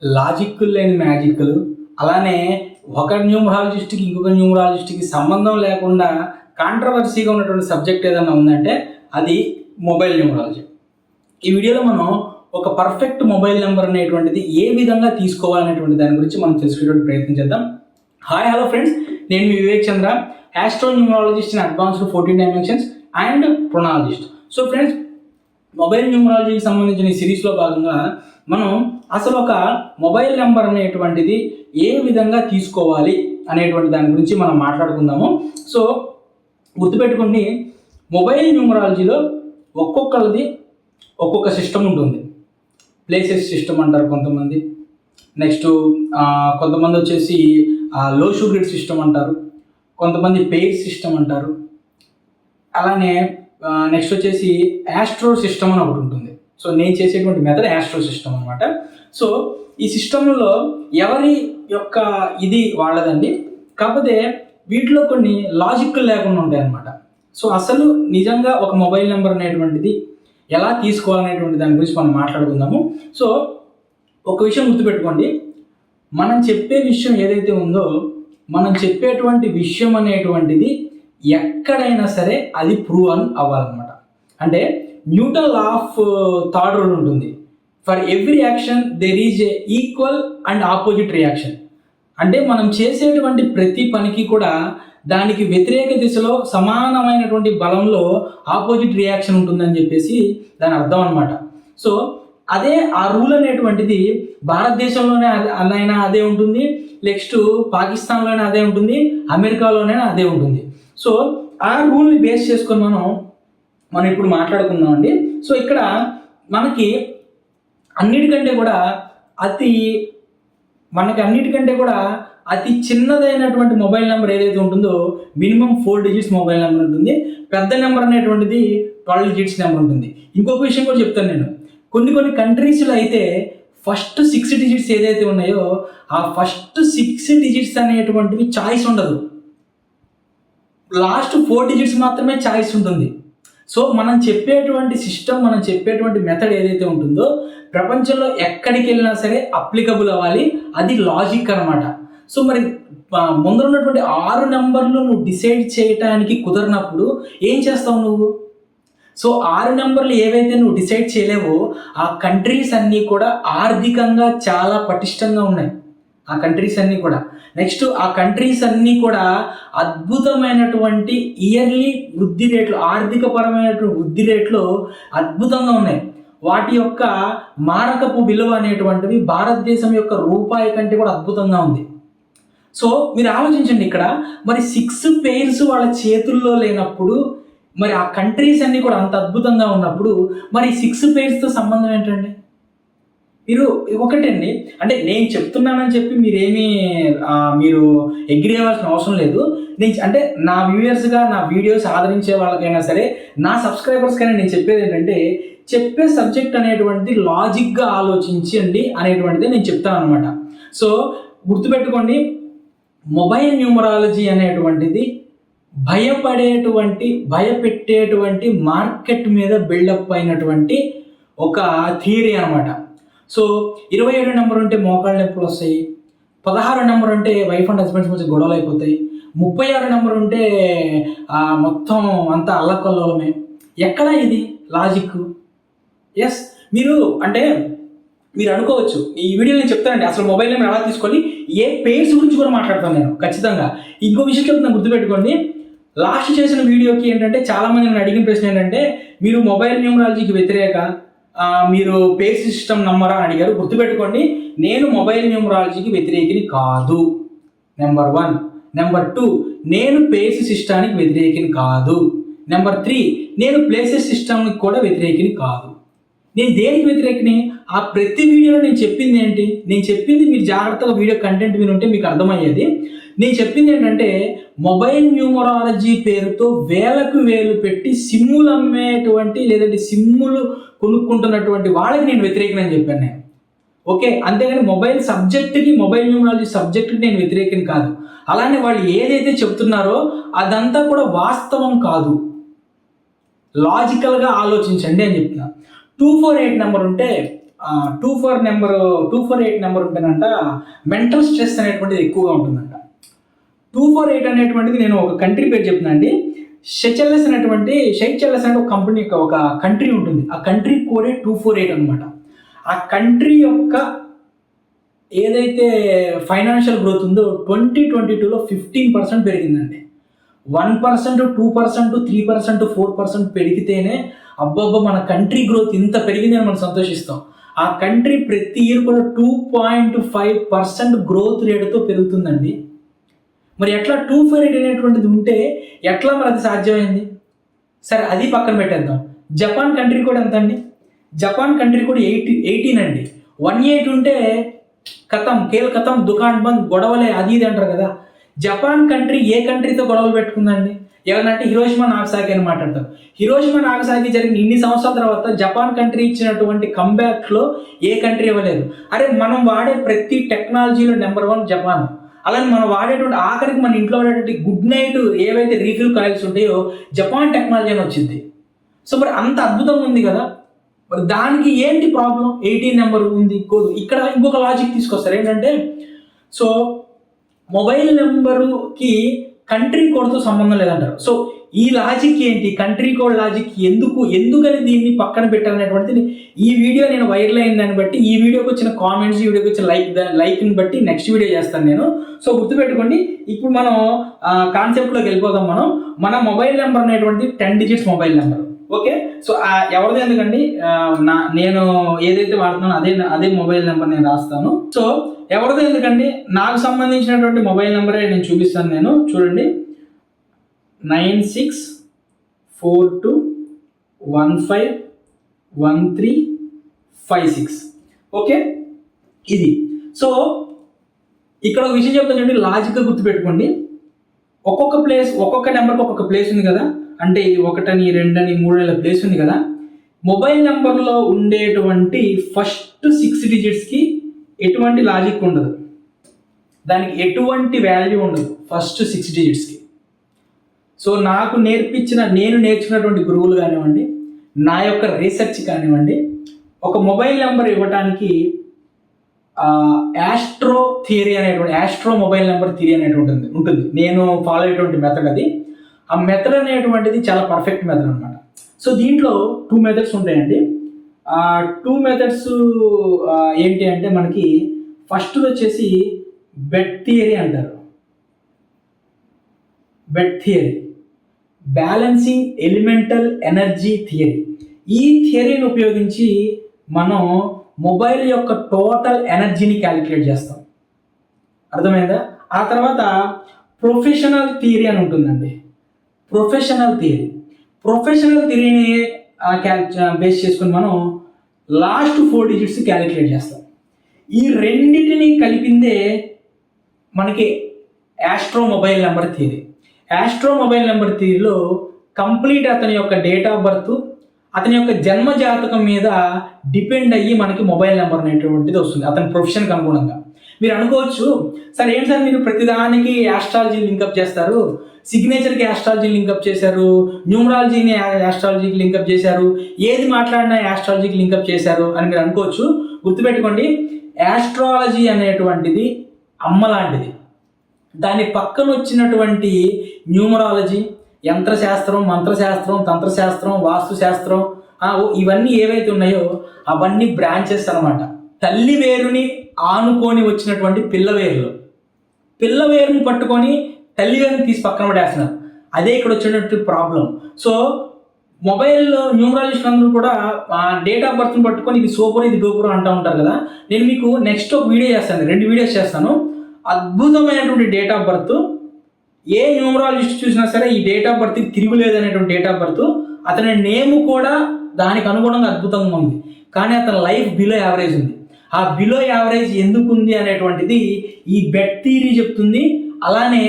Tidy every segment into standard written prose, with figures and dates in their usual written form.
లాజిక్కులు లేని మ్యాజిక్లు, అలానే ఒక న్యూమరాలజిస్ట్‌కి ఇంకొక న్యూమరాలజిస్ట్‌కి సంబంధం లేకుండా కాంట్రవర్సీగా ఉన్నటువంటి సబ్జెక్ట్ ఏదైనా ఉందంటే అది మొబైల్ న్యూమరాలజీ. ఈ వీడియోలో మనం ఒక పర్ఫెక్ట్ మొబైల్ నెంబర్ అనేటువంటిది ఏ విధంగా తీసుకోవాలనేటువంటి దాని గురించి మనం తెలుసుకునేటువంటి ప్రయత్నం చేద్దాం. హాయ్ హలో ఫ్రెండ్స్, నేను మీ Vivek Chandra, astro numerologist in advanced 14 dimensions and phrenologist. So friends, mobile న్యూమరాలజీకి సంబంధించిన ఈ సిరీస్లో భాగంగా మనం అసలు ఒక మొబైల్ నెంబర్ అనేటువంటిది ఏ విధంగా తీసుకోవాలి అనేటువంటి దాని గురించి మనం మాట్లాడుకుందాము. సో గుర్తుపెట్టుకోండి, మొబైల్ న్యూమరాలజీలో ఒక్కొక్కరిది ఒక్కొక్క సిస్టమ్ ఉంటుంది. ప్లేసెస్ సిస్టమ్ అంటారు కొంతమంది, నెక్స్ట్ కొంతమంది వచ్చేసి లో షుగర్ సిస్టమ్ అంటారు, కొంతమంది పెయిర్ సిస్టమ్ అంటారు, అలానే నెక్స్ట్ వచ్చేసి యాస్ట్రో సిస్టమ్ అని ఒకటి ఉంటుంది. సో నేను చేసేటువంటి మెథడ్ యాస్ట్రో సిస్టమ్ అనమాట. సో ఈ సిస్టంలో ఎవరి యొక్క ఇది వాళ్ళదండి, కాకపోతే వీటిలో కొన్ని లాజిక్లు లేకుండా ఉంటాయి అన్నమాట. సో అసలు నిజంగా ఒక మొబైల్ నెంబర్ అనేటువంటిది ఎలా తీసుకోవాలనేటువంటి దాని గురించి మనం మాట్లాడుకుందాము. సో ఒక విషయం గుర్తుపెట్టుకోండి, మనం చెప్పే విషయం ఏదైతే ఉందో, మనం చెప్పేటువంటి విషయం అనేటువంటిది ఎక్కడైనా సరే అది ప్రూవ్ అని అవ్వాలన్నమాట. అంటే Newton law of third rule ఉంటుంది, for every action there is a equal and opposite reaction. అంటే మనం చేసేటువంటి ప్రతి పనికి కూడా దానికి వ్యతిరేక దిశలో సమానమైనటువంటి బలంలో ఆపోజిట్ రియాక్షన్ ఉంటుందని చెప్పేసి దాని అర్థం అనమాట. సో అదే ఆ రూల్ అనేటువంటిది భారతదేశంలోనే అయినా అదే ఉంటుంది, నెక్స్ట్ పాకిస్తాన్లోనే అదే ఉంటుంది, అమెరికాలోనే అదే ఉంటుంది. సో ఆ రూల్ని బేస్ చేసుకొని మనం ఇప్పుడు మాట్లాడుకుందామండి. సో ఇక్కడ మనకి అన్నిటికంటే కూడా అతి చిన్నదైనటువంటి మొబైల్ నెంబర్ ఏదైతే ఉంటుందో మినిమం 4 డిజిట్స్ మొబైల్ నెంబర్ ఉంటుంది. పెద్ద నెంబర్ అనేటువంటిది 12 డిజిట్స్ నెంబర్ ఉంటుంది. ఇంకొక విషయం కూడా చెప్తాను నేను, కొన్ని కంట్రీస్లో అయితే ఫస్ట్ 6 డిజిట్స్ ఏదైతే ఉన్నాయో ఆ ఫస్ట్ 6 డిజిట్స్ అనేటువంటివి చాయిస్ ఉండదు, లాస్ట్ 4 డిజిట్స్ మాత్రమే చాయిస్ ఉంటుంది. సో మనం చెప్పేటువంటి సిస్టమ్, మనం చెప్పేటువంటి మెథడ్ ఏదైతే ఉంటుందో ప్రపంచంలో ఎక్కడికి వెళ్ళినా సరే అప్లికబుల్ అవ్వాలి, అది లాజిక్ అనమాట. సో మరి ముందర ఉన్నటువంటి 6 నెంబర్లు నువ్వు డిసైడ్ చేయటానికి కుదరినప్పుడు ఏం చేస్తావు నువ్వు? సో 6 నెంబర్లు ఏవైతే నువ్వు డిసైడ్ చేయలేవో ఆ కంట్రీస్ అన్నీ కూడా ఆర్థికంగా చాలా పటిష్టంగా ఉన్నాయి, ఆ కంట్రీస్ అన్నీ కూడా. నెక్స్ట్ ఆ కంట్రీస్ అన్నీ కూడా అద్భుతమైనటువంటి ఇయర్లీ వృద్ధి రేట్లు, ఆర్థికపరమైనటువంటి వృద్ధి రేట్లు అద్భుతంగా ఉన్నాయి. వాటి యొక్క మారకపు విలువ అనేటువంటివి భారతదేశం యొక్క రూపాయి కంటే కూడా అద్భుతంగా ఉంది. సో మీరు ఆలోచించండి, ఇక్కడ మరి 6 పెయిర్స్ వాళ్ళ చేతుల్లో లేనప్పుడు, మరి ఆ కంట్రీస్ అన్నీ కూడా అంత అద్భుతంగా ఉన్నప్పుడు మరి 6 పెయిర్స్తో సంబంధం ఏంటండి? మీరు ఒకటండి, అంటే నేను చెప్తున్నానని చెప్పి మీరు అగ్రీ అవ్వాల్సిన అవసరం లేదు. అంటే నా వ్యూయర్స్గా నా వీడియోస్ ఆదరించే వాళ్ళకైనా సరే, నా సబ్స్క్రైబర్స్కైనా నేను చెప్పేది ఏంటంటే, చెప్పే సబ్జెక్ట్ అనేటువంటిది లాజిక్గా ఆలోచించండి అనేటువంటిది నేను చెప్తాను అనమాట. సో గుర్తుపెట్టుకోండి, మొబైల్ న్యూమరాలజీ అనేటువంటిది భయపెట్టేటువంటి మార్కెట్ మీద బిల్డప్ అయినటువంటి ఒక థియరీ అనమాట. సో 27 నెంబర్ ఉంటే మోకాళ్ళ నొప్పులు వస్తాయి, 16 నెంబర్ ఉంటే వైఫ్ అండ్ హస్బెండ్స్ మధ్య గొడవలు అయిపోతాయి, 36 నెంబర్ ఉంటే మొత్తం అంతా అల్లకల్లోలమే. ఎక్కడ ఇది లాజిక్? ఎస్, మీరు అనుకోవచ్చు, ఈ వీడియో నేను చెప్తానండి అసలు మొబైల్ నెంబర్ ఎలా తీసుకోవాలి, ఏ పేర్స్ గురించి కూడా మాట్లాడతాను నేను ఖచ్చితంగా. ఇంకో విషయం చెప్తున్నాను, గుర్తుపెట్టుకోండి. లాస్ట్ చేసిన వీడియోకి ఏంటంటే చాలామంది నన్ను అడిగిన ప్రశ్న ఏంటంటే, మీరు మొబైల్ న్యూమరాలజీకి వ్యతిరేక, మీరు పేర్ సిస్టమ్ నమ్మరా అని అడిగారు. గుర్తుపెట్టుకోండి, నేను మొబైల్ న్యూమరాలజీకి వ్యతిరేకిని కాదు, నెంబర్ 1. నెంబర్ 2, నేను పేర్స్ సిస్టానికి వ్యతిరేకిని కాదు. నెంబర్ 3, నేను ప్లేసెస్ సిస్టమ్కి కూడా వ్యతిరేకిని కాదు. నేను దేనికి వ్యతిరేకిని? ఆ ప్రతి వీడియోలో నేను చెప్పింది ఏంటి? నేను చెప్పింది మీరు జాగ్రత్తగా వీడియో కంటెంట్ వినుంటే మీకు అర్థమయ్యేది. నేను చెప్పింది ఏంటంటే, మొబైల్ న్యూమరాలజీ పేరుతో వేలకు వేలు పెట్టి సిమ్ములు అమ్మేటువంటి, లేదంటే సిమ్ములు కొనుక్కుంటున్నటువంటి వాళ్ళకి నేను వ్యతిరేకని చెప్పాను నేను. ఓకే, అంతేగాని మొబైల్ న్యూమరాలజీ సబ్జెక్ట్కి నేను వ్యతిరేకని కాదు. అలానే వాళ్ళు ఏదైతే చెప్తున్నారో అదంతా కూడా వాస్తవం కాదు, లాజికల్గా ఆలోచించండి అని చెప్తున్నా. 248 నెంబర్ ఉంటే 248 నెంబర్ ఉంటేనంట మెంటల్ స్ట్రెస్ అనేటువంటిది ఎక్కువగా ఉంటుందంట. 248 అనేటువంటిది నేను ఒక కంట్రీ పేరు చెప్తున్నా అండి. షెచెల్లెస్ అనే ఒక కంపెనీ ఒక కంట్రీ ఉంటుంది. ఆ కంట్రీ కోడే 248 అనమాట. ఆ కంట్రీ యొక్క ఏదైతే ఫైనాన్షియల్ గ్రోత్ ఉందో 2022లో 15% పెరిగిందండి. 1%, 2%, 3%, 4% పెరిగితేనే అబ్బబ్బా మన కంట్రీ గ్రోత్ ఇంత పెరిగిందని మనం సంతోషిస్తాం. ఆ కంట్రీ ప్రతి ఇయర్ కూడా 2.5% గ్రోత్ రేటుతో పెరుగుతుందండి. మరి ఎట్లా 248 అనేటువంటిది ఉంటే ఎట్లా మరి అది సాధ్యమైంది? సరే అది పక్కన పెట్టేద్దాం. జపాన్ కంట్రీ కూడా ఎంత అండి? జపాన్ కంట్రీ కూడా 18 అండి. 18 ఉంటే కథం దుకాణం బంద్, గొడవలే అది ఇది అంటారు కదా. జపాన్ కంట్రీ ఏ కంట్రీతో గొడవలు పెట్టుకుందండి? ఎవరంటే హిరోషిమా నాగసాకి అని మాట్లాడతారు. హిరోషిమా నాగసాకి జరిగిన ఇన్ని సంవత్సరాల తర్వాత జపాన్ కంట్రీ ఇచ్చినటువంటి కంబ్యాక్లో ఏ కంట్రీ ఇవ్వలేదు. అరే మనం వాడే ప్రతి టెక్నాలజీలో నెంబర్ 1 జపాన్. అలానే మనం వాడేటువంటి ఆఖరికి మన ఇంట్లో వాడేటువంటి గుడ్ నైట్ ఏవైతే రీఫిల్ కాయిల్స్ ఉంటాయో జపాన్ టెక్నాలజీ అని వచ్చింది. సో మరి అంత అద్భుతంగా ఉంది కదా. మరి దానికి ఏంటి ప్రాబ్లం? 18 నెంబర్ ఉంది కోడ్. ఇక్కడ ఇంకొక లాజిక్ తీసుకొస్తారు ఏంటంటే, సో మొబైల్ నెంబరుకి కంట్రీ కోడ్తో సంబంధం లేదంటారు. సో ఈ లాజిక్ ఏంటి? కంట్రీ కోడ్ లాజిక్ ఎందుకని దీన్ని పక్కన పెట్టాలనేటువంటిది ఈ వీడియో నేను వైరల్ అయిన దాన్ని బట్టి, ఈ వీడియోకి వచ్చిన కామెంట్స్, ఈ వీడియోకి వచ్చిన లైక్ని బట్టి నెక్స్ట్ వీడియో చేస్తాను నేను. సో గుర్తుపెట్టుకోండి. ఇప్పుడు మనం కాన్సెప్ట్లోకి వెళ్ళిపోదాం. మన మొబైల్ నెంబర్ అనేటువంటి 10 digits mobile number. Okay. So ఎవరిది ఎందుకండి, నేను ఏదైతే వాడుతున్నానో అదే మొబైల్ నెంబర్ నేను రాస్తాను. సో ఎవరిది ఎందుకండి, నాకు సంబంధించినటువంటి మొబైల్ నెంబరే నేను చూపిస్తాను. నేను చూడండి, 9642151356. ఓకే, ఇది. సో ఇక్కడ ఒక విషయం చెప్తాను చూడండి, లాజిక్గా గుర్తుపెట్టుకోండి. ఒక్కొక్క నెంబర్కి ఒక్కొక్క ప్లేస్ ఉంది కదా. అంటే 1 అని 2 అని 3 అని ప్లేస్ ఉంది కదా. మొబైల్ నెంబర్లో ఉండేటువంటి ఫస్ట్ 6 డిజిట్స్కి ఎటువంటి లాజిక్ ఉండదు, దానికి ఎటువంటి వాల్యూ ఉండదు ఫస్ట్ 6 డిజిట్స్కి. సో నేను నేర్చుకున్నటువంటి గురువులు కానివ్వండి, నా యొక్క రీసెర్చ్ కానివ్వండి, ఒక మొబైల్ నెంబర్ ఇవ్వడానికి యాస్ట్రో మొబైల్ నెంబర్ థియరీ అనేటువంటి ఉంటుంది. నేను ఫాలో అయ్యేటువంటి మెథడ్ అది. ఆ మెథడ్ అనేటువంటిది చాలా పర్ఫెక్ట్ మెథడ్ అనమాట. సో దీంట్లో 2 మెథడ్స్ ఉంటాయండి. 2 మెథడ్స్ ఏంటి అంటే, మనకి ఫస్ట్ వచ్చేసి బెట్ థియరీ అంటారు. BET theory, balancing elemental energy theory. ఈ థియరీని ఉపయోగించి మనం మొబైల్ యొక్క టోటల్ ఎనర్జీని క్యాలిక్యులేట్ చేస్తాం. అర్థమైందా? ఆ తర్వాత ప్రొఫెషనల్ థియరీ అని ఉంటుందండి. ప్రొఫెషనల్ థియరీని బేస్ చేసుకుని మనం లాస్ట్ 4 డిజిట్స్ క్యాలిక్యులేట్ చేస్తాం. ఈ రెండింటిని కలిపిందే మనకి astro mobile number theory. Astro mobile number థియరీలో కంప్లీట్ అతని యొక్క డేట్ ఆఫ్ బర్త్, అతని యొక్క జన్మ జాతకం మీద డిపెండ్ అయ్యి మనకి మొబైల్ నెంబర్ అనేటువంటిది వస్తుంది అతని ప్రొఫెషన్కి అనుగుణంగా. మీరు అనుకోవచ్చు, సార్ ఏంటి సార్ మీరు ప్రతిదానికి యాస్ట్రాలజీ లింకప్ చేస్తారు, సిగ్నేచర్కి యాస్ట్రాలజీ లింకప్ చేశారు, న్యూమరాలజీని యాస్ట్రాలజీకి లింకప్ చేశారు, ఏది మాట్లాడినా యాస్ట్రాలజీకి లింకప్ చేశారు అని మీరు అనుకోవచ్చు. గుర్తుపెట్టుకోండి, యాస్ట్రాలజీ అనేటువంటిది అమ్మ లాంటిది. దాని పక్కన వచ్చినటువంటి న్యూమరాలజీ, యంత్రశాస్త్రం, మంత్రశాస్త్రం, తంత్రశాస్త్రం, వాస్తుశాస్త్రం, ఇవన్నీ ఏవైతే ఉన్నాయో అవన్నీ బ్రాంచెస్ అనమాట. తల్లి వేరుని ఆనుకొని వచ్చినటువంటి పిల్లవేరుని పట్టుకొని తల్లి వేరుని తీసి పక్కన పడేస్తున్నారు. అదే ఇక్కడ వచ్చేటటువంటి ప్రాబ్లం. సో మొబైల్లో న్యూమరాలజిస్ట్ అందరూ కూడా డేట్ ఆఫ్ బర్త్ని పట్టుకొని ఇది సూపర్ ఇది డూపర్ అంటూ ఉంటారు కదా. నేను మీకు నెక్స్ట్ ఒక వీడియో చేస్తాను, 2 వీడియోస్ చేస్తాను. అద్భుతమైనటువంటి డేట్ ఆఫ్ బర్త్, ఏ న్యూమరాలజిస్ట్ చూసినా సరే ఈ డేట్ ఆఫ్ బర్త్కి తిరుగులేదనేటువంటి డేట్ ఆఫ్ బర్త్. అతని నేమ్ కూడా దానికి అనుగుణంగా అద్భుతంగా ఉంది, కానీ అతని లైఫ్ బిలో యావరేజ్ ఉంది. ఆ బిలో యావరేజ్ ఎందుకు ఉంది అనేటువంటిది ఈ బెట్ థియరీ చెప్తుంది. అలానే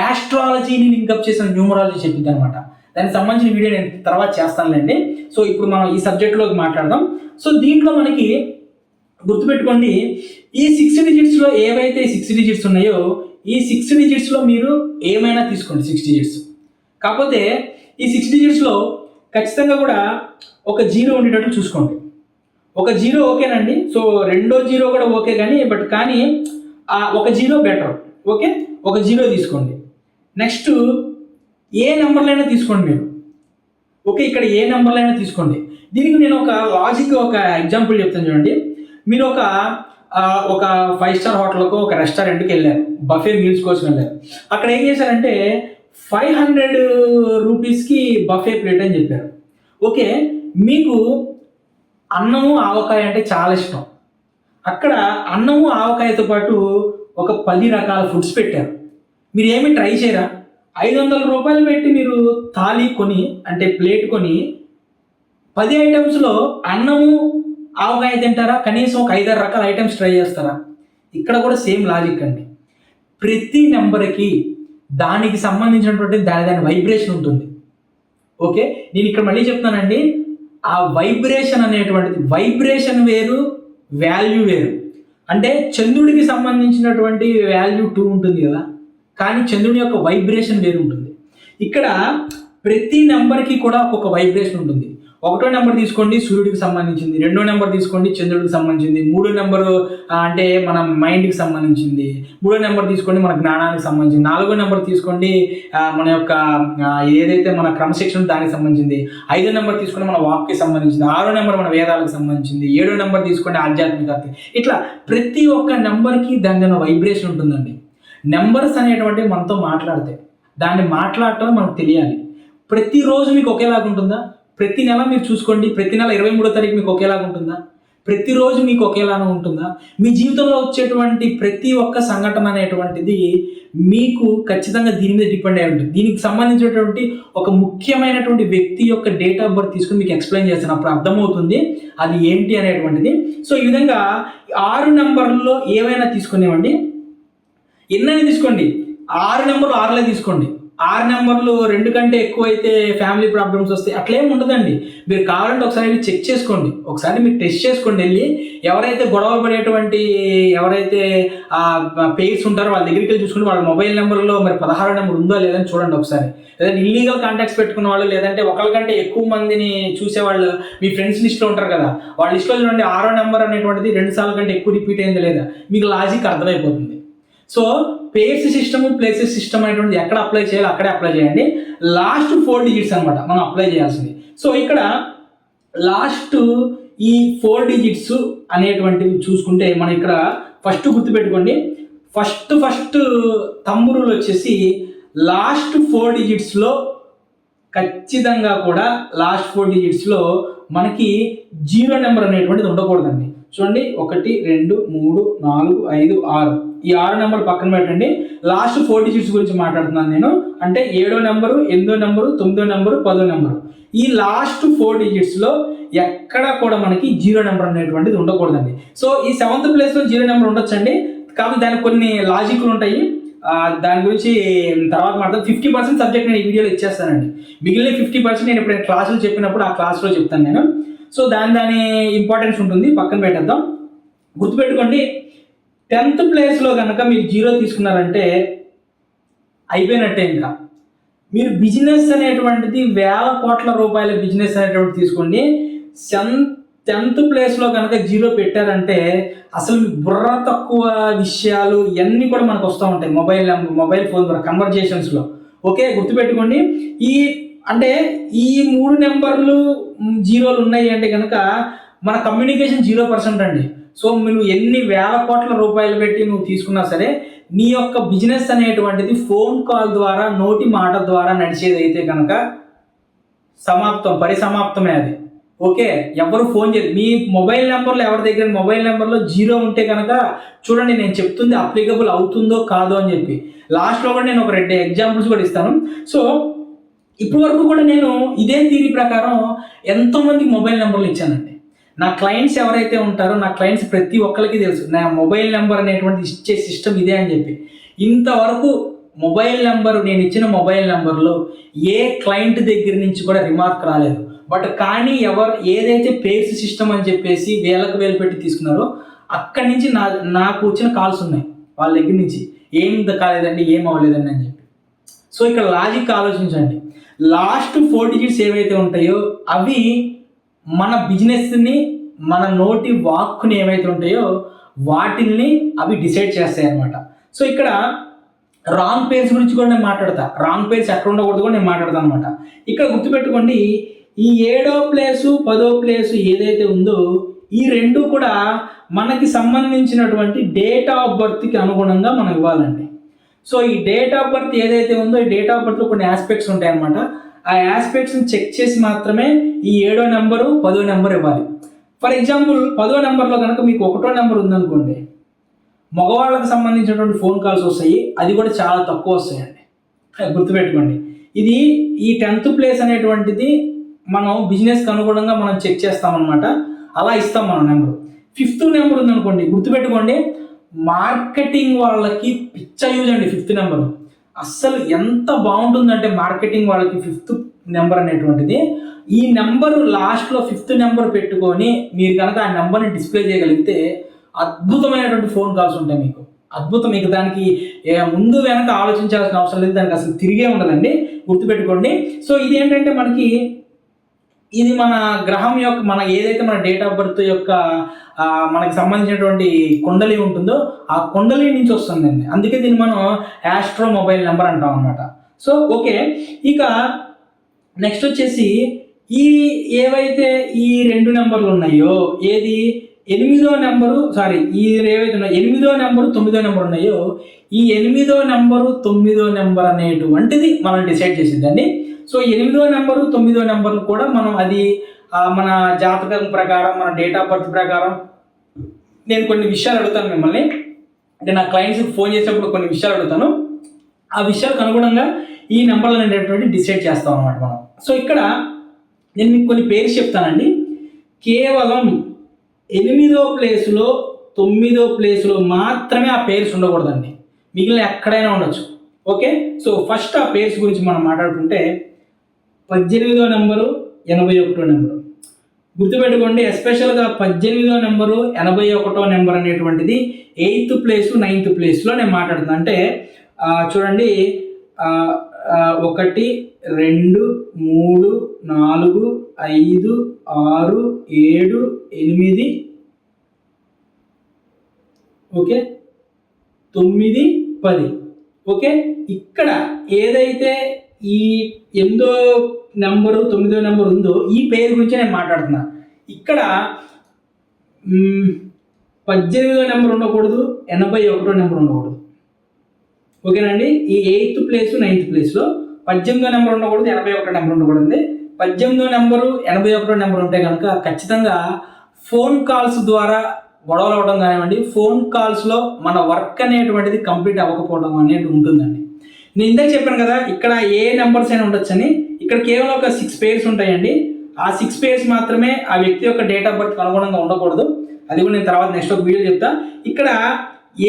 యాస్ట్రాలజీని లింకప్ చేసిన న్యూమరాలజీ చెప్పింది అనమాట. దానికి సంబంధించిన వీడియో నేను తర్వాత చేస్తానులేండి. సో ఇప్పుడు మనం ఈ సబ్జెక్ట్లోకి మాట్లాడదాం. సో దీంట్లో మనకి గుర్తుపెట్టుకోండి, ఈ 6 డిజిట్స్లో ఏవైతే 6 డిజిట్స్ ఉన్నాయో ఈ 6 డిజిట్స్లో మీరు ఏమైనా తీసుకోండి 6 డిజిట్స్. కాకపోతే ఈ 6 డిజిట్స్లో ఖచ్చితంగా కూడా ఒక 0 ఉండేటట్లు చూసుకోండి. ఒక జీరో ఓకేనండి. సో రెండో జీరో కూడా ఓకే కానీ ఒక జీరో బెటర్. ఓకే, ఒక జీరో తీసుకోండి. నెక్స్ట్ ఏ నెంబర్లైనా తీసుకోండి మీరు. ఓకే, ఇక్కడ ఏ నెంబర్లైనా తీసుకోండి. దీనికి నేను ఒక లాజిక్, ఒక ఎగ్జాంపుల్ చెప్తాను చూడండి. మీరు ఒక 5 స్టార్ హోటల్కు, ఒక రెస్టారెంట్కి వెళ్ళారు, బఫే మీల్స్ కోసం వెళ్ళారు. అక్కడ ఏం చేశారంటే 500 రూపీస్కి బఫే ప్లేట్ అని చెప్పారు. ఓకే, మీకు అన్నము ఆవకాయ అంటే చాలా ఇష్టం. అక్కడ అన్నము ఆవకాయతో పాటు ఒక 10 రకాల ఫుడ్స్ పెట్టారు. మీరు ఏమి ట్రై చేయరా? 500 రూపాయలు పెట్టి మీరు థాలీ కొని, అంటే ప్లేట్ కొని 10 ఐటమ్స్లో అన్నము ఆవకాయ తింటారా? కనీసం ఒక 5-6 రకాల ఐటమ్స్ ట్రై చేస్తారా? ఇక్కడ కూడా సేమ్ లాజిక్ అండి. ప్రతి నెంబర్కి దానికి సంబంధించినటువంటి దాని వైబ్రేషన్ ఉంటుంది. ఓకే, నేను ఇక్కడ మళ్ళీ చెప్తానండి, ఆ వైబ్రేషన్ అనేటువంటిది, వైబ్రేషన్ వేరు, వాల్యూ వేరు. అంటే చంద్రుడికి సంబంధించినటువంటి వాల్యూ 2 ఉంటుంది కదా, కానీ చంద్రుడి యొక్క వైబ్రేషన్ వేరు ఉంటుంది. ఇక్కడ ప్రతి నెంబర్కి కూడా ఒక్కొక్క వైబ్రేషన్ ఉంటుంది. 1వ నెంబర్ తీసుకోండి, సూర్యుడికి సంబంధించింది. 2వ నెంబర్ తీసుకోండి, చంద్రుడికి సంబంధించింది. 3వ నెంబరు అంటే మన మైండ్కి సంబంధించింది. 3వ నెంబర్ తీసుకోండి, మన జ్ఞానానికి సంబంధించింది. 4వ నెంబర్ తీసుకోండి, మన యొక్క ఏదైతే మన క్రమశిక్షణ దానికి సంబంధించింది. 5వ నెంబర్ తీసుకోండి, మన వాక్కి సంబంధించింది. 6వ నెంబర్ మన వేదాలకు సంబంధించింది. 7వ నెంబర్ తీసుకోండి, ఆధ్యాత్మికత. ఇట్లా ప్రతి ఒక్క నెంబర్కి దాని వైబ్రేషన్ ఉంటుందండి. నెంబర్స్ అనేటువంటివి మనతో మాట్లాడతాయి. దాన్ని మాట్లాడటం మనకు తెలియాలి. ప్రతిరోజు మీకు ఒకేలాగా ఉంటుందా? ప్రతి నెల మీరు చూసుకోండి, ప్రతి నెల 23వ తారీఖు మీకు ఒకేలాగా ఉంటుందా? ప్రతిరోజు మీకు ఒకేలాగా ఉంటుందా? మీ జీవితంలో వచ్చేటువంటి ప్రతి ఒక్క సంఘటన అనేటువంటిది మీకు ఖచ్చితంగా దీని మీద డిపెండ్ అయి ఉంటుంది. దీనికి సంబంధించినటువంటి ఒక ముఖ్యమైనటువంటి వ్యక్తి యొక్క డేట్ ఆఫ్ బర్త్ తీసుకుని మీకు ఎక్స్ప్లెయిన్ చేస్తాను, అప్పుడు అర్థమవుతుంది అది ఏంటి అనేటువంటిది. సో ఈ విధంగా 6 నెంబర్లో ఏవైనా తీసుకునేవండి, ఎన్నైనా తీసుకోండి. 6 నెంబర్లు 6లే తీసుకోండి. 6 నెంబర్లు 2 కంటే ఎక్కువ అయితే ఫ్యామిలీ ప్రాబ్లమ్స్ వస్తాయి. అట్లేం ఉండదండి. మీరు కావాలంటే ఒకసారి చెక్ చేసుకోండి, ఒకసారి మీరు టెస్ట్ చేసుకోండి. వెళ్ళి ఎవరైతే గొడవ పడేటువంటి ఎవరైతే పేర్స్ ఉంటారో వాళ్ళ దగ్గరికి వెళ్ళి చూసుకుంటే వాళ్ళ మొబైల్ నెంబర్లో మరి 16వ నెంబర్ ఉందో లేదని చూడండి ఒకసారి. లేదంటే ఇల్లీగల్ కాంటాక్ట్స్ పెట్టుకున్న వాళ్ళు, లేదంటే ఒకరికంటే ఎక్కువ మందిని చూసేవాళ్ళు మీ ఫ్రెండ్స్ లిస్ట్లో ఉంటారు కదా, వాళ్ళ లిస్ట్లో చూడండి 6వ నెంబర్ అనేటువంటిది 2 సార్లు కంటే ఎక్కువ రిపీట్ అయింది లేదా, మీకు లాజిక్ అర్థమైపోతుంది. So pairs system, places system అనేటువంటిది ఎక్కడ అప్లై చేయాలి అక్కడే అప్లై చేయండి. లాస్ట్ 4 డిజిట్స్ అనమాట మనం అప్లై చేయాల్సింది. సో ఇక్కడ లాస్ట్ ఈ 4 డిజిట్స్ అనేటువంటివి చూసుకుంటే మనం ఇక్కడ ఫస్ట్ గుర్తుపెట్టుకోండి, ఫస్ట్ తంబురులు వచ్చేసి లాస్ట్ 4 డిజిట్స్లో ఖచ్చితంగా కూడా లాస్ట్ 4 డిజిట్స్లో మనకి 0 నెంబర్ అనేటువంటిది ఉండకూడదండి. చూడండి, 1 2 3 4 5 6 ఈ 6 నెంబర్ పక్కన పెట్టండి. లాస్ట్ 4 డిజిట్స్ గురించి మాట్లాడుతున్నాను నేను. అంటే 7వ నెంబరు, 8వ నెంబరు, 9వ నెంబరు, 10వ నెంబరు. ఈ లాస్ట్ 4 డిజిట్స్లో ఎక్కడ కూడా మనకి 0 నెంబర్ అనేటువంటిది ఉండకూడదండి. సో ఈ 7th ప్లేస్లో 0 నెంబర్ ఉండొచ్చండి, కాబట్టి దానికి కొన్ని లాజిక్లు ఉంటాయి. దాని గురించి తర్వాత మాట్లాడతాను. 50% సబ్జెక్ట్ నేను ఈ వీడియోలో ఇచ్చేస్తానండి. మిగిలిన 50% నేను ఇప్పుడు క్లాసులు చెప్పినప్పుడు ఆ క్లాస్లో చెప్తాను నేను. సో దాని ఇంపార్టెన్స్ ఉంటుంది, పక్కన పెట్టేద్దాం. గుర్తుపెట్టుకోండి, 10th ప్లేస్లో కనుక మీరు 0 తీసుకున్నారంటే అయిపోయినట్టే. ఇంకా మీరు బిజినెస్ అనేటువంటిది 1000 కోట్ల రూపాయల బిజినెస్ అనేటువంటిది తీసుకోండి. 10th ప్లేస్లో కనుక 0 పెట్టారంటే అసలు బుర్ర తక్కువ విషయాలు ఇవన్నీ కూడా మనకు వస్తూ ఉంటాయి మొబైల్ ఫోన్ ద్వారా కన్వర్జేషన్స్లో. ఓకే, గుర్తుపెట్టుకోండి. అంటే ఈ 3 నెంబర్లు 0లు ఉన్నాయి అంటే కనుక మన కమ్యూనికేషన్ 0% అండి. సో నువ్వు ఎన్ని 1000 కోట్ల రూపాయలు పెట్టి నువ్వు తీసుకున్నా సరే, నీ యొక్క బిజినెస్ అనేటువంటిది ఫోన్ కాల్ ద్వారా, నోటి మాట ద్వారా నడిచేది అయితే కనుక పరిసమాప్తమే అది. ఓకే, ఎవరు ఫోన్ చేయరు. మీ మొబైల్ నెంబర్లో ఎవరి దగ్గర మొబైల్ నెంబర్లో 0 ఉంటే కనుక చూడండి, నేను చెప్తుంది అప్లికబుల్ అవుతుందో కాదో అని చెప్పి. లాస్ట్లో కూడా నేను ఒక 2 ఎగ్జాంపుల్స్ కూడా ఇస్తాను. సో ఇప్పటి వరకు కూడా నేను ఇదే థియరీ ప్రకారం ఎంతోమంది మొబైల్ నెంబర్లు ఇచ్చానండి. నా క్లయింట్స్ ఎవరైతే ఉంటారో, నా క్లయింట్స్ ప్రతి ఒక్కరికి తెలుసు నా మొబైల్ నెంబర్ అనేటువంటి ఇచ్చే సిస్టమ్ ఇదే అని చెప్పి. ఇంతవరకు మొబైల్ నెంబర్, నేను ఇచ్చిన మొబైల్ నెంబర్లో ఏ క్లయింట్ దగ్గర నుంచి కూడా రిమార్క్ రాలేదు. బట్ కానీ ఏదైతే పేర్స్ సిస్టమ్ అని చెప్పేసి వేలకు వేలు పెట్టి తీసుకున్నారో అక్కడి నుంచి నాకు వచ్చిన కాల్స్ ఉన్నాయి వాళ్ళ దగ్గర నుంచి, ఏం కాలేదండి, ఏం అవ్వలేదండి అని చెప్పి. సో ఇక్కడ లాజిక్ ఆలోచించండి. లాస్ట్ 4 డిజిట్స్ ఏవైతే ఉంటాయో అవి మన బిజినెస్ని మన నోటి వాక్కుని ఏవైతే ఉంటాయో వాటిల్ని అవి డిసైడ్ చేస్తాయి అన్నమాట. సో ఇక్కడ రాంగ్ పేర్స్ గురించి కూడా నేను మాట్లాడతా, రాంగ్ పేర్స్ ఎక్కడ ఉండకూడదు కూడా నేను మాట్లాడతాను అనమాట. ఇక్కడ గుర్తుపెట్టుకోండి, ఈ 7వ ప్లేసు 10వ ప్లేసు ఏదైతే ఉందో ఈ రెండు కూడా మనకి సంబంధించినటువంటి డేట్ ఆఫ్ బర్త్కి అనుగుణంగా మనం ఇవ్వాలండి. సో ఈ డేట్ ఆఫ్ బర్త్ ఏదైతే ఉందో ఈ డేట్ ఆఫ్ బర్త్లో కొన్ని ఆస్పెక్ట్స్ ఉంటాయి అన్నమాట. ఆ ఆస్పెక్ట్స్ని చెక్ చేసి మాత్రమే ఈ 7వ నెంబరు 10వ నెంబర్ ఇవ్వాలి. ఫర్ ఎగ్జాంపుల్ 10వ నెంబర్లో కనుక మీకు 1వ నెంబర్ ఉందనుకోండి, మగవాళ్ళకి సంబంధించినటువంటి ఫోన్ కాల్స్ వస్తాయి, అది కూడా చాలా తక్కువ వస్తాయండి. గుర్తుపెట్టుకోండి, ఇది ఈ 10th ప్లేస్ అనేటువంటిది మనం బిజినెస్కి అనుగుణంగా మనం చెక్ చేస్తామన్నమాట. అలా ఇస్తాం మనం నెంబరు. 5th నెంబర్ ఉందనుకోండి, గుర్తుపెట్టుకోండి, మార్కెటింగ్ వాళ్ళకి పిచ్చ యూజ్ అండి 5th నెంబరు. అస్సలు ఎంత బాగుంటుందంటే మార్కెటింగ్ వాళ్ళకి 5th నెంబర్ అనేటువంటిది, ఈ నెంబరు లాస్ట్లో 5th నెంబర్ పెట్టుకొని మీరు కనుక ఆ నెంబర్ని డిస్ప్లే చేయగలిగితే అద్భుతమైనటువంటి ఫోన్ కాల్స్ ఉంటాయి మీకు. అద్భుతం, మీకు దానికి ముందు వెనక ఆలోచించాల్సిన అవసరం లేదు, దానికి అసలు తిరిగే ఉండదండి. గుర్తుపెట్టుకోండి. సో ఇది ఏంటంటే మనకి ఇది మన గ్రహం యొక్క మన ఏదైతే మన డేట్ ఆఫ్ బర్త్ యొక్క మనకి సంబంధించినటువంటి కుండలి ఉంటుందో ఆ కుండలి నుంచి వస్తుందండి. అందుకే దీన్ని మనం యాస్ట్రో మొబైల్ నెంబర్ అంటాం అన్నమాట. సో ఓకే, ఇక నెక్స్ట్ వచ్చేసి ఈ ఏవైతే ఈ 2 నెంబర్లు ఉన్నాయో, ఏది 8వ నెంబరు ఈ ఏవైతే ఉన్నాయో 8వ నెంబరు 9వ నెంబర్ ఉన్నాయో, ఈ 8వ నెంబరు 9వ నెంబర్ అనేటువంటిది మనం డిసైడ్ చేసిద్దండి. సో 8వ నెంబరు 9వ నెంబర్లు కూడా మనం అది మన జాతకం ప్రకారం మన డేట్ ఆఫ్ బర్త్ ప్రకారం నేను కొన్ని విషయాలు అడుగుతాను మిమ్మల్ని. అంటే నా క్లయింట్స్కి ఫోన్ చేసేటప్పుడు కొన్ని విషయాలు అడుగుతాను, ఆ విషయాలకు అనుగుణంగా ఈ నెంబర్లు అనేటువంటి డిసైడ్ చేస్తాం అన్నమాట మనం. సో ఇక్కడ నేను మీకు కొన్ని పేర్లు చెప్తానండి. కేవలం 8వ ప్లేస్లో 9వ ప్లేస్లో మాత్రమే ఆ పేర్స్ ఉండకూడదండి, మిగిలిన ఎక్కడైనా ఉండొచ్చు. ఓకే, సో ఫస్ట్ ఆ పేర్స్ గురించి మనం మాట్లాడుకుంటే 18వ నెంబరు 81వ నెంబరు. గుర్తుపెట్టుకోండి, ఎస్పెషల్గా 18వ నెంబరు 81వ నెంబర్ అనేటువంటిది 8th ప్లేస్ 9th ప్లేస్లో నేను మాట్లాడుతున్నాను. అంటే చూడండి, 1 2 3 4 5 6 7 8 ఓకే 9 10. ఓకే, ఇక్కడ ఏదైతే ఈ 8వ నెంబరు 9వ నెంబర్ ఉందో ఈ పేరు గురించి నేను మాట్లాడుతున్నా. ఇక్కడ 18వ నెంబర్ ఉండకూడదు, 81వ నెంబర్ ఉండకూడదు. ఓకేనండి, ఈ 8th ప్లేస్ 9th ప్లేస్లో 18వ నెంబర్ ఉండకూడదు, 81వ నెంబర్ ఉండకూడదు. 18వ నెంబరు 81వ నెంబర్ ఉంటే కనుక ఖచ్చితంగా ఫోన్ కాల్స్ ద్వారా గొడవలు అవ్వడం కానివ్వండి, ఫోన్ కాల్స్లో మన వర్క్ అనేటువంటిది కంప్లీట్ అవ్వకపోవడం అనేది ఉంటుందండి. నేను ఇందాక చెప్పాను కదా, ఇక్కడ ఏ నెంబర్స్ అయినా ఉండొచ్చని. ఇక్కడ కేవలం ఒక 6 పేర్స్ ఉంటాయండి. ఆ 6 పేర్స్ మాత్రమే ఆ వ్యక్తి యొక్క డేట్ ఆఫ్ బర్త్కి అనుగుణంగా ఉండకూడదు. అది కూడా నేను తర్వాత నెక్స్ట్ ఒక వీడియో చెప్తా. ఇక్కడ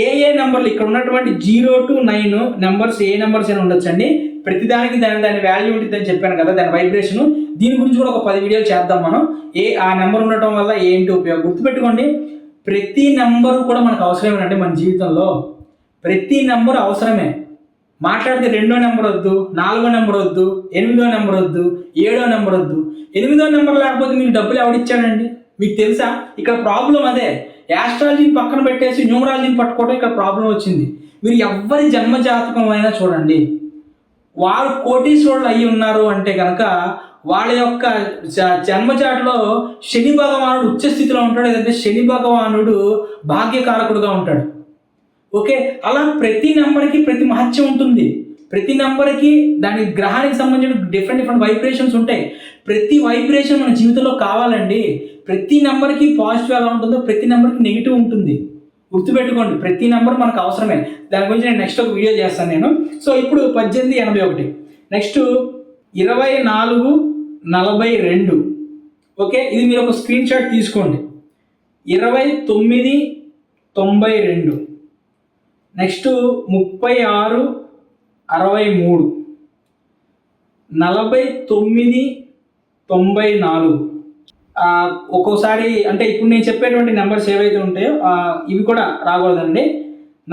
ఏ నెంబర్లు ఇక్కడ ఉన్నటువంటి 0 to 9 నెంబర్స్ ఏ నెంబర్స్ అయినా ఉండొచ్చండి. ప్రతిదానికి దాని వాల్యూ ఉంటుందని చెప్పాను కదా, దాని వైబ్రేషన్. దీని గురించి కూడా ఒక 10 వీడియోలు చేద్దాం మనం. ఆ నెంబర్ ఉండటం వల్ల ఏంటి ఉపయోగం. గుర్తుపెట్టుకోండి, ప్రతి నెంబరు కూడా మనకు అవసరమేనంటే మన జీవితంలో ప్రతి నెంబరు అవసరమే. మాట్లాడితే 2వ నెంబర్ వద్దు, 4వ నెంబర్ వద్దు, 8వ నెంబర్ వద్దు, 7వ నెంబర్ వద్దు. 8వ నెంబర్ లేకపోతే మీకు డబ్బులు ఎవడిచ్చాడండి మీకు తెలుసా? ఇక్కడ ప్రాబ్లం అదే. యాస్ట్రాలజీని పక్కన పెట్టేసి న్యూమరాలజీని పట్టుకోవడం ఇక్కడ ప్రాబ్లం వచ్చింది. మీరు ఎవరి జన్మ జాతకం అయినా చూడండి, వారు కోటీశ్వరులు అయ్యి ఉన్నారు అంటే కనుక వాళ్ళ యొక్క జన్మజాటలో శని భగవానుడు ఉచ్చ స్థితిలో ఉంటాడు, లేదంటే శని భగవానుడు భాగ్యకారకుడుగా ఉంటాడు. ఓకే, అలా ప్రతి నెంబర్కి ప్రతి మహత్యం ఉంటుంది. ప్రతి నెంబర్కి దాని గ్రహానికి సంబంధించిన డిఫరెంట్ వైబ్రేషన్స్ ఉంటాయి. ప్రతి వైబ్రేషన్ మన జీవితంలో కావాలండి. ప్రతి నెంబర్కి పాజిటివ్ ఎలా ఉంటుందో ప్రతి నెంబర్కి నెగిటివ్ ఉంటుంది. గుర్తుపెట్టుకోండి, ప్రతి నెంబర్ మనకు అవసరమే. దాని గురించి నేను నెక్స్ట్ ఒక వీడియో చేస్తాను నేను. సో ఇప్పుడు 1881, నెక్స్ట్ 2442. ఓకే, ఇది మీరు ఒక స్క్రీన్ షాట్ తీసుకోండి. 2992, నెక్స్ట్ 3663, 4994. ఒక్కోసారి అంటే ఇప్పుడు నేను చెప్పేటువంటి నెంబర్స్ ఏవైతే ఉంటాయో ఇవి కూడా రాకూడదండి.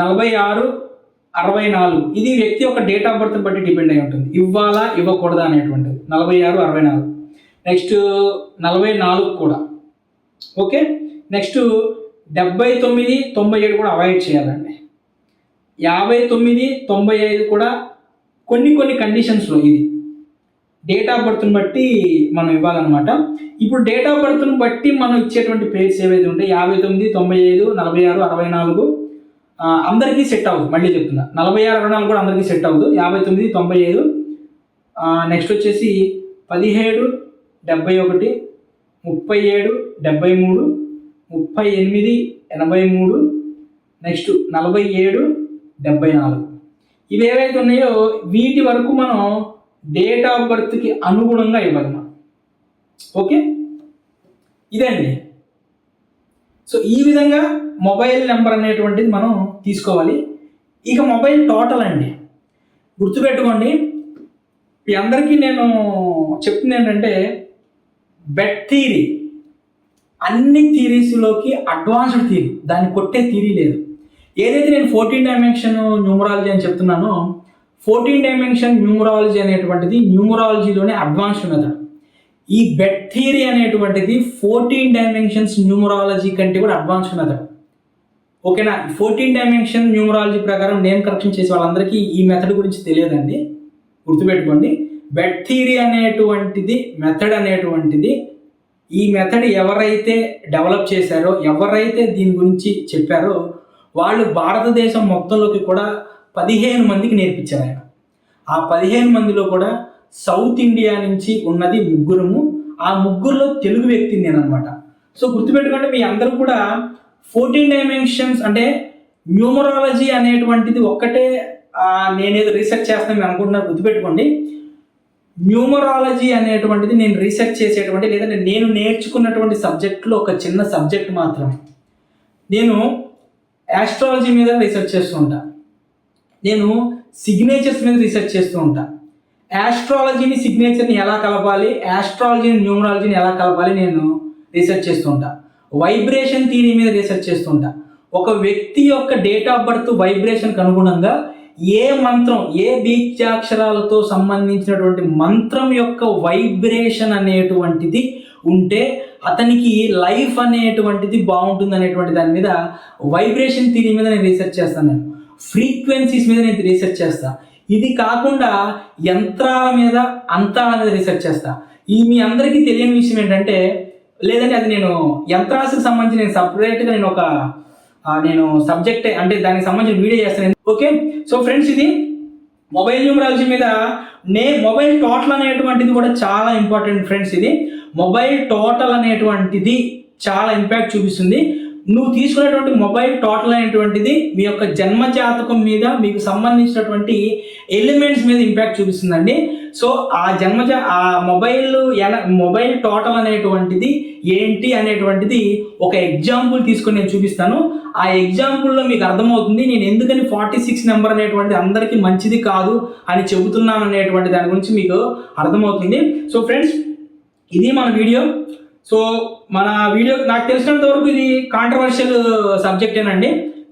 4664 ఇది వ్యక్తి యొక్క డేట్ ఆఫ్ బర్త్ బట్టి డిపెండ్ అయి ఉంటుంది, ఇవ్వాలా ఇవ్వకూడదా అనేటువంటిది. 4664, నెక్స్ట్ 44 కూడా. ఓకే, నెక్స్ట్ 79, 97 కూడా అవాయిడ్ చేయాలండి. 59, 95 కూడా కొన్ని కండిషన్స్లో ఇది డేట్ ఆఫ్ బర్త్ని బట్టి మనం ఇవ్వాలన్నమాట. ఇప్పుడు డేట్ ఆఫ్ బర్త్ని బట్టి మనం ఇచ్చేటువంటి పేర్స్ ఏవైతే ఉంటాయి 59, 95, 46, 64 అందరికీ సెట్ అవ్వదు. మళ్ళీ చెప్తున్నా, 46, 64 కూడా అందరికీ సెట్ అవ్వదు. 59, 95, నెక్స్ట్ వచ్చేసి 17, 71, 37, 73, 38, 83, నెక్స్ట్ 47, 74 ఇవి ఏవైతే ఉన్నాయో వీటి వరకు మనం డేట్ ఆఫ్ బర్త్కి అనుగుణంగా ఇవ్వాలి మనం. ఓకే, ఇదండి. సో ఈ విధంగా మొబైల్ నెంబర్ అనేటువంటిది మనం తీసుకోవాలి. ఇక మొబైల్ టోటల్ అండి, గుర్తుపెట్టుకోండి. మీ అందరికీ నేను చెప్తుంది ఏంటంటే బెట్ థియరీ అన్ని థియరీస్లోకి అడ్వాన్స్డ్ థియరీ, దాన్ని కొట్టే థియరీ లేదు. ఏదైతే నేను 14 డైమెన్షన్ న్యూమరాలజీ అని చెప్తున్నానో 14 డైమెన్షన్ న్యూమరాలజీ అనేటువంటిది న్యూమరాలజీలోనే అడ్వాన్స్డ్ మెథడ్. ఈ బెట్ థియరీ అనేటువంటిది 14 డైమెన్షన్స్ న్యూమరాలజీ కంటే కూడా అడ్వాన్స్డ్ మెథడ్. ఓకేనా, 14 డైమెన్షన్ న్యూమరాలజీ ప్రకారం నేమ్ కరెక్షన్ చేసే వాళ్ళందరికీ ఈ మెథడ్ గురించి తెలియదండి, గుర్తుపెట్టుకోండి. బెట్ థియరీ అనేటువంటిది మెథడ్ అనేటువంటిది ఈ మెథడ్ ఎవరైతే డెవలప్ చేశారో, ఎవరైతే దీని గురించి చెప్పారో వాళ్ళు భారతదేశం మొత్తంలోకి కూడా 15 మందికి నేర్పించారు ఆయన. ఆ 15 మందిలో కూడా సౌత్ ఇండియా నుంచి ఉన్నది 3. ఆ 3లో తెలుగు వ్యక్తిని నేను అనమాట. సో గుర్తుపెట్టుకోండి, మీ అందరూ కూడా 14 డైమెన్షన్స్ అంటే న్యూమరాలజీ అనేటువంటిది ఒక్కటే నేనేదో రీసెర్చ్ చేస్తాను మీరు అనుకుంటున్నారు. గుర్తుపెట్టుకోండి, న్యూమరాలజీ అనేటువంటిది నేను రీసెర్చ్ చేసేటువంటి లేదంటే నేను నేర్చుకున్నటువంటి సబ్జెక్ట్లో ఒక చిన్న సబ్జెక్ట్ మాత్రమే. నేను ఆస్ట్రాలజీ మీద రీసెర్చ్ చేస్తూ ఉంటా, నేను సిగ్నేచర్స్ మీద రీసెర్చ్ చేస్తూ ఉంటా. ఆస్ట్రాలజీని సిగ్నేచర్ని ఎలా కలపాలి, ఆస్ట్రాలజీని న్యూమరాలజీని ఎలా కలపాలి నేను రీసెర్చ్ చేస్తూ ఉంటా. వైబ్రేషన్ థియరీ మీద రీసెర్చ్ చేస్తూ ఉంటా. ఒక వ్యక్తి యొక్క డేట్ ఆఫ్ బర్త్ వైబ్రేషన్కి అనుగుణంగా ఏ మంత్రం, ఏ బీజాక్షరాలతో సంబంధించినటువంటి మంత్రం యొక్క వైబ్రేషన్ అనేటువంటిది ఉంటే అతనికి లైఫ్ అనేటువంటిది బాగుంటుంది అనేటువంటి దాని మీద వైబ్రేషన్ థియరీ మీద నేను రీసెర్చ్ చేస్తాను. నేను ఫ్రీక్వెన్సీస్ మీద నేను రీసెర్చ్ చేస్తా. ఇది కాకుండా యంత్రాల మీద, అంతరాల మీద రీసెర్చ్ చేస్తా. ఈ మీ అందరికీ తెలియని విషయం ఏంటంటే, లేదంటే అది నేను యంత్రాలకు సంబంధించి నేను సపరేట్గా నేను సబ్జెక్ట్ అంటే దానికి సంబంధించిన వీడియో చేస్తాను. ఓకే, సో ఫ్రెండ్స్ ఇది మొబైల్ న్యూమరాలజీ మీద మొబైల్ టోటల్ అనేటువంటిది కూడా చాలా ఇంపార్టెంట్ ఫ్రెండ్స్. ఇది మొబైల్ టోటల్ అనేటువంటిది చాలా ఇంపాక్ట్ చూపిస్తుంది. నువ్వు తీసుకునేటువంటి మొబైల్ టోటల్ అనేటువంటిది మీ యొక్క జన్మ జాతకం మీద మీకు సంబంధించినటువంటి ఎలిమెంట్స్ మీద ఇంపాక్ట్ చూపిస్తుందండి. సో ఆ మొబైల్ టోటల్ అనేటువంటిది ఏంటి అనేటువంటిది ఒక ఎగ్జాంపుల్ తీసుకొని నేను చూపిస్తాను. ఆ ఎగ్జాంపుల్లో మీకు అర్థమవుతుంది నేను ఎందుకని 46 నెంబర్ అనేటువంటిది అందరికీ మంచిది కాదు అని చెబుతున్నాను అనేటువంటి దాని గురించి మీకు అర్థమవుతుంది. సో ఫ్రెండ్స్ ఇది మన వీడియో. సో మన వీడియో నాకు తెలిసినంత వరకు ఇది కాంట్రవర్షియల్ సబ్జెక్టేనండి.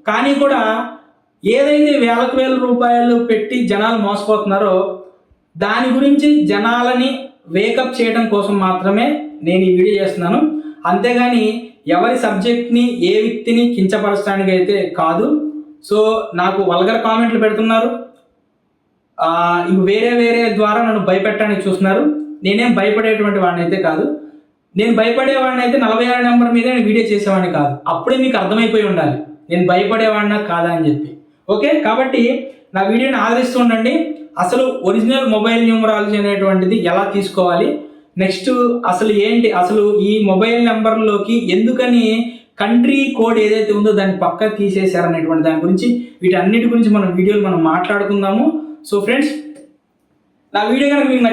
కానీ కూడా ఏదైతే వేల రూపాయలు పెట్టి జనాలు మోసపోతున్నారో దాని గురించి జనాలని వేకప్ చేయడం కోసం మాత్రమే నేను ఈ వీడియో చేస్తున్నాను. అంతేగాని ఎవరి సబ్జెక్ట్ని ఏ వ్యక్తిని కించపరచడానికి అయితే కాదు. సో నాకు వల్గర్ కామెంట్లు పెడుతున్నారు, వేరే ద్వారా నన్ను భయపెట్టడానికి చూస్తున్నారు. నేనేం భయపడేటువంటి వాడిని అయితే కాదు. నేను భయపడేవాడిని అయితే 46 నెంబర్ మీద నేను వీడియో చేసేవాడిని కాదు. అప్పుడే మీకు అర్థమైపోయి ఉండాలి నేను భయపడేవాడినా కాదా అని చెప్పి. ఓకే, కాబట్టి నా వీడియోని ఆదరిస్తూ ఉండండి. అసలు ఒరిజినల్ మొబైల్ న్యూమరాలజీ అనేటువంటిది ఎలా తీసుకోవాలి, నెక్స్ట్ అసలు ఏంటి, అసలు ఈ మొబైల్ నెంబర్లోకి ఎందుకని కంట్రీ కోడ్ ఏదైతే ఉందో దాన్ని పక్క తీసేశారనేటువంటి దాని గురించి, వీటన్నిటి గురించి మనం మాట్లాడుకుందాము. సో ఫ్రెండ్స్ నా వీడియో కనుక మీకు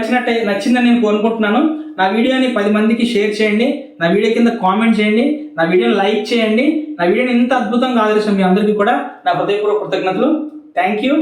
నచ్చిందని నేను కోరుకుంటున్నాను. నా వీడియోని 10 మందికి షేర్ చేయండి, నా వీడియో కింద కామెంట్ చేయండి, నా వీడియోని లైక్ చేయండి. నా వీడియోని ఇంత అద్భుతంగా ఆదరించిన మీ అందరికీ కూడా నా హృదయపూర్వక కృతజ్ఞతలు. Thank you.